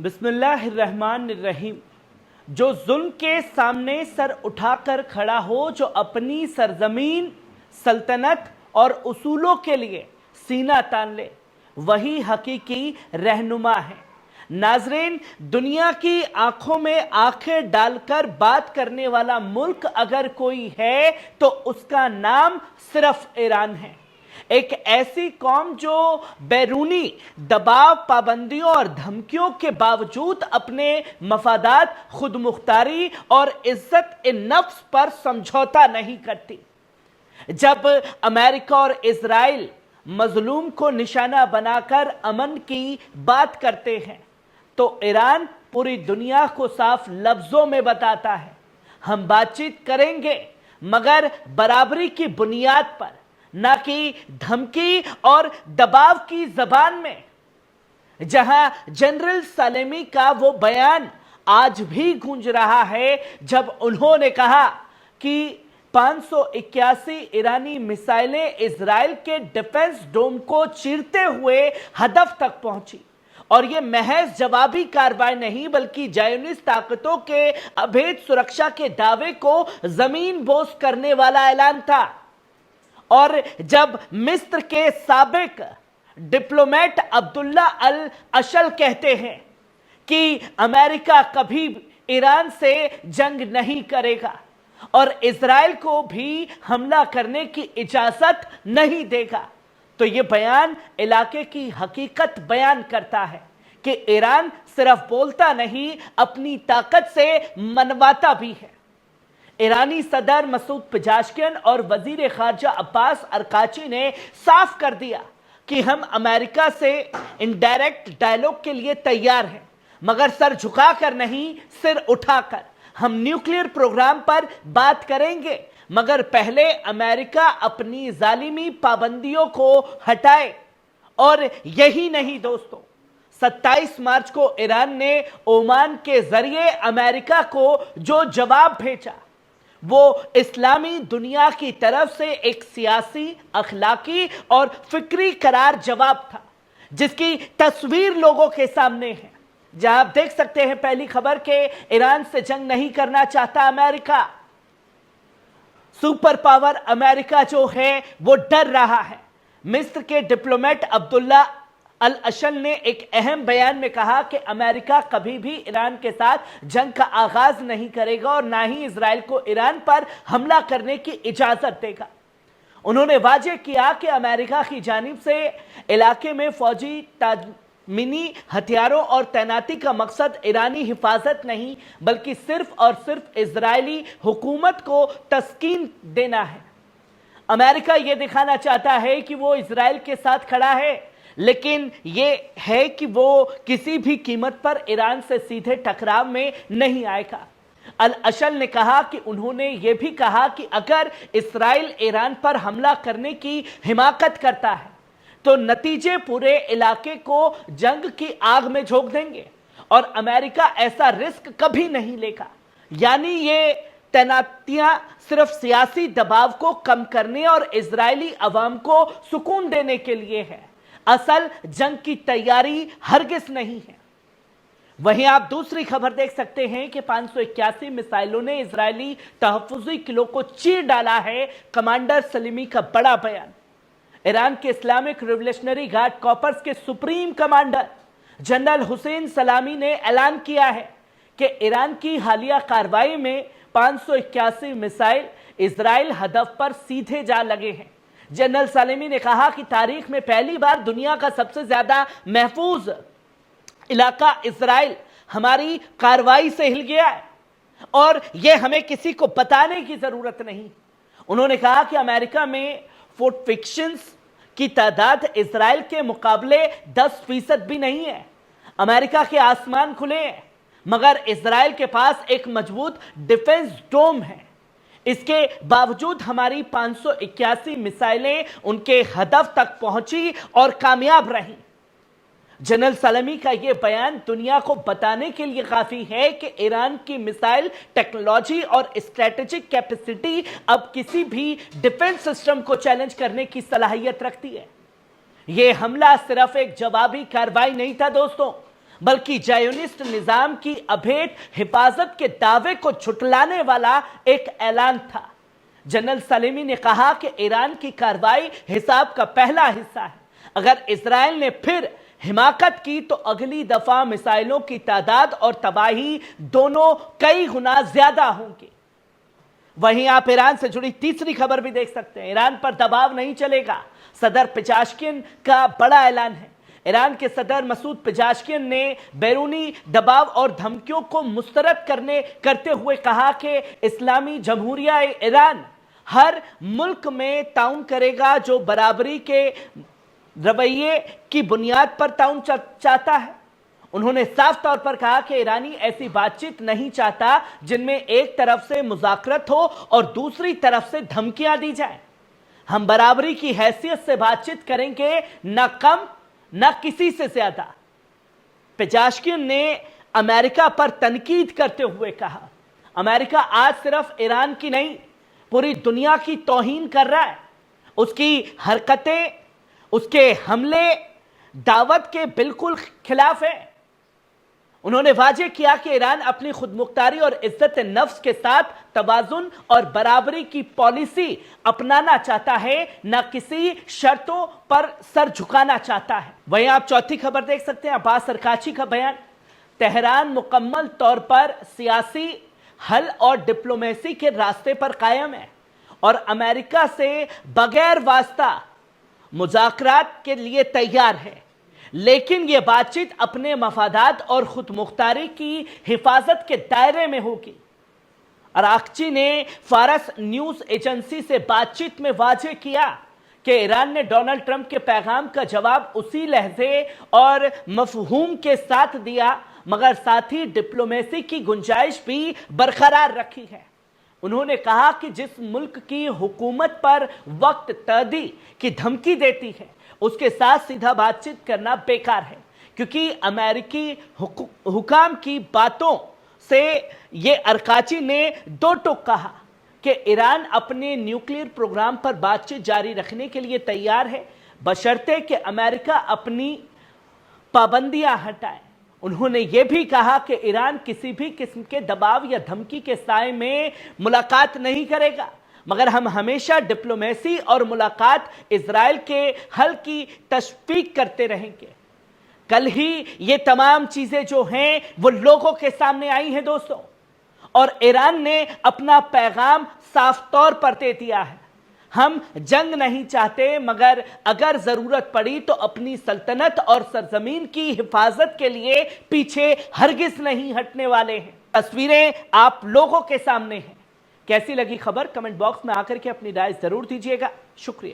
बिस्मिल्लाहिर्रहमानिर्रहीम। जो जुल्म के सामने सर उठाकर खड़ा हो, जो अपनी सरजमीन, सल्तनत और उसूलों के लिए सीना तान ले, वही हकीकी रहनुमा है। नाजरीन, दुनिया की आंखों में आंखें डालकर बात करने वाला मुल्क अगर कोई है तो उसका नाम सिर्फ ईरान है। एक ऐसी कौम जो बैरूनी दबाव, पाबंदियों और धमकियों के बावजूद अपने मफादात, खुद मुख्तारी और इज्जत नफ्स पर समझौता नहीं करती। जब अमेरिका और इजराइल मजलूम को निशाना बनाकर अमन की बात करते हैं तो ईरान पूरी दुनिया को साफ लफ्जों में बताता है, हम बातचीत करेंगे मगर बराबरी की बुनियाद पर, ना कि धमकी और दबाव की जबान में। जहां जनरल सलेमी का वो बयान आज भी गूंज रहा है जब उन्होंने कहा कि 581 ईरानी मिसाइलें इजराइल के डिफेंस डोम को चीरते हुए हदफ तक पहुंची, और यह महज जवाबी कार्रवाई नहीं बल्कि ज़ायोनिस्ट ताकतों के अभेद सुरक्षा के दावे को जमीन बोझ करने वाला ऐलान था। और जब मिस्र के साबिक डिप्लोमेट अब्दुल्ला अल अशल कहते हैं कि अमेरिका कभी ईरान से जंग नहीं करेगा और इजराइल को भी हमला करने की इजाजत नहीं देगा, तो यह बयान इलाके की हकीकत बयान करता है कि ईरान सिर्फ बोलता नहीं, अपनी ताकत से मनवाता भी है। ईरानी सदर मसूद पेजेश्कियान और वजीर खारजा अब्बास अरकाची ने साफ कर दिया कि हम अमेरिका से इनडायरेक्ट डायलॉग के लिए तैयार हैं, मगर सर झुकाकर नहीं, सिर उठाकर। हम न्यूक्लियर प्रोग्राम पर बात करेंगे मगर पहले अमेरिका अपनी जालिमी पाबंदियों को हटाए। और यही नहीं दोस्तों, 27 मार्च को ईरान ने ओमान के जरिए अमेरिका को जो जवाब भेजा वो इस्लामी दुनिया की तरफ से एक सियासी, अखलाकी और फिक्री करार जवाब था, जिसकी तस्वीर लोगों के सामने है। जहां आप देख सकते हैं पहली खबर के ईरान से जंग नहीं करना चाहता अमेरिका। सुपर पावर अमेरिका जो है वो डर रहा है। मिस्र के डिप्लोमेट अब्दुल्ला अल अशल ने एक अहम बयान में कहा कि अमेरिका कभी भी ईरान के साथ जंग का आगाज नहीं करेगा और ना ही इजराइल को ईरान पर हमला करने की इजाजत देगा। उन्होंने वाजे किया कि अमेरिका की जानिब से इलाके में फौजी ताजमीनी हथियारों और तैनाती का मकसद ईरानी हिफाजत नहीं बल्कि सिर्फ और सिर्फ इजरायली हुकूमत को तस्कीन देना है। अमेरिका यह दिखाना चाहता है कि वो इजराइल के साथ खड़ा है, लेकिन यह है कि वो किसी भी कीमत पर ईरान से सीधे टकराव में नहीं आएगा। अल अशल ने कहा कि उन्होंने यह भी कहा कि अगर इस्राइल ईरान पर हमला करने की हिमाकत करता है तो नतीजे पूरे इलाके को जंग की आग में झोंक देंगे और अमेरिका ऐसा रिस्क कभी नहीं लेगा। यानी ये तैनातियां सिर्फ सियासी दबाव को कम करने और इजरायली अवाम को सुकून देने के लिए है, असल जंग की तैयारी हरगिज नहीं है। वहीं आप दूसरी खबर देख सकते हैं कि 581 मिसाइलों ने इजरायली तहफ्फुज़ी किलो को चीर डाला है। कमांडर सलीमी का बड़ा बयान। ईरान के इस्लामिक रिवोल्यूशनरी गार्ड कॉर्प्स के सुप्रीम कमांडर जनरल हुसैन सलामी ने ऐलान किया है कि ईरान की हालिया कार्रवाई में 581 मिसाइल इजराइल हदफ पर सीधे जा लगे हैं। जनरल सलेमी ने कहा कि तारीख में पहली बार दुनिया का सबसे ज्यादा महफूज इलाका इजराइल हमारी कार्रवाई से हिल गया है और यह हमें किसी को बताने की जरूरत नहीं। उन्होंने कहा कि अमेरिका में फोर्टिफिकेशंस की तादाद इजराइल के मुकाबले 10% भी नहीं है। अमेरिका के आसमान खुले हैं मगर इजराइल के पास एक मजबूत डिफेंस डोम है। इसके बावजूद हमारी 581 मिसाइलें उनके हदफ तक पहुंची और कामयाब रहीं। जनरल सलेमी का यह बयान दुनिया को बताने के लिए काफी है कि ईरान की मिसाइल टेक्नोलॉजी और स्ट्रेटेजिक कैपेसिटी अब किसी भी डिफेंस सिस्टम को चैलेंज करने की सलाहियत रखती है। यह हमला सिर्फ एक जवाबी कार्रवाई नहीं था दोस्तों, बल्कि ज़ायोनिस्ट निजाम की अभेट हिफाजत के दावे को झुटलाने वाला एक ऐलान था। जनरल सलेमी ने कहा कि ईरान की कार्रवाई हिसाब का पहला हिस्सा है। अगर इजराइल ने फिर हिमाकत की तो अगली दफा मिसाइलों की तादाद और तबाही दोनों कई गुना ज्यादा होंगी। वहीं आप ईरान से जुड़ी तीसरी खबर भी देख सकते हैं। ईरान पर दबाव नहीं चलेगा, सदर पेजेश्किन का बड़ा ऐलान है। ईरान के सदर मसूद पेजेश्किन ने बैरूनी दबाव और धमकियों को मुस्तरद करते हुए कहा कि इस्लामी जमहूरिया ईरान हर मुल्क में ताउन करेगा जो बराबरी के रवैये की बुनियाद पर ताउन चाहता है। उन्होंने साफ तौर पर कहा कि ईरानी ऐसी बातचीत नहीं चाहता जिनमें एक तरफ से मुज़ाकरत हो और दूसरी तरफ से धमकियां दी जाए। हम बराबरी की हैसियत से बातचीत करेंगे, न कम न किसी से ज्यादा। पेजेश्किन ने अमेरिका पर तनकीद करते हुए कहा, अमेरिका आज सिर्फ ईरान की नहीं पूरी दुनिया की तौहीन कर रहा है। उसकी हरकतें, उसके हमले दावत के बिल्कुल खिलाफ है। उन्होंने वाजे किया कि ईरान अपनी खुदमुख्तारी और इज्जत नफ्स के साथ तवाजुन और बराबरी की पॉलिसी अपनाना चाहता है, न किसी शर्तों पर सर झुकाना चाहता है। वहीं आप चौथी खबर देख सकते हैं, अब्बास अरकाची का बयान, तेहरान मुकम्मल तौर पर सियासी हल और डिप्लोमेसी के रास्ते पर कायम है और अमेरिका से बगैर वास्ता मुज़ाकरात के लिए तैयार है, लेकिन यह बातचीत अपने मफादात और खुद मुख्तारी की हिफाजत के दायरे में होगी। अराक्ची ने फारस न्यूज एजेंसी से बातचीत में वाजे किया कि ईरान ने डोनाल्ड ट्रंप के पैगाम का जवाब उसी लहजे और मफहूम के साथ दिया, मगर साथ ही डिप्लोमेसी की गुंजाइश भी बरकरार रखी है। उन्होंने कहा कि जिस मुल्क की हुकूमत पर वक्त तहदी की धमकी देती है उसके साथ सीधा बातचीत करना बेकार है, क्योंकि अमेरिकी हुकाम की बातों से ये अरकाची ने दो टूक कहा कि ईरान अपने न्यूक्लियर प्रोग्राम पर बातचीत जारी रखने के लिए तैयार है, बशर्ते कि अमेरिका अपनी पाबंदियां हटाए। उन्होंने यह भी कहा कि ईरान किसी भी किस्म के दबाव या धमकी के साए में मुलाकात नहीं करेगा, मगर हम हमेशा डिप्लोमेसी और मुलाकात इजराइल के हल की तशवीक करते रहेंगे। कल ही ये तमाम चीजें जो हैं वो लोगों के सामने आई हैं दोस्तों, और ईरान ने अपना पैगाम साफ तौर पर दे दिया है। हम जंग नहीं चाहते, मगर अगर जरूरत पड़ी तो अपनी सल्तनत और सरजमीन की हिफाजत के लिए पीछे हरगिज नहीं हटने वाले हैं। तस्वीरें आप लोगों के सामने हैं। कैसी लगी खबर कमेंट बॉक्स में आकर के अपनी राय जरूर दीजिएगा। शुक्रिया।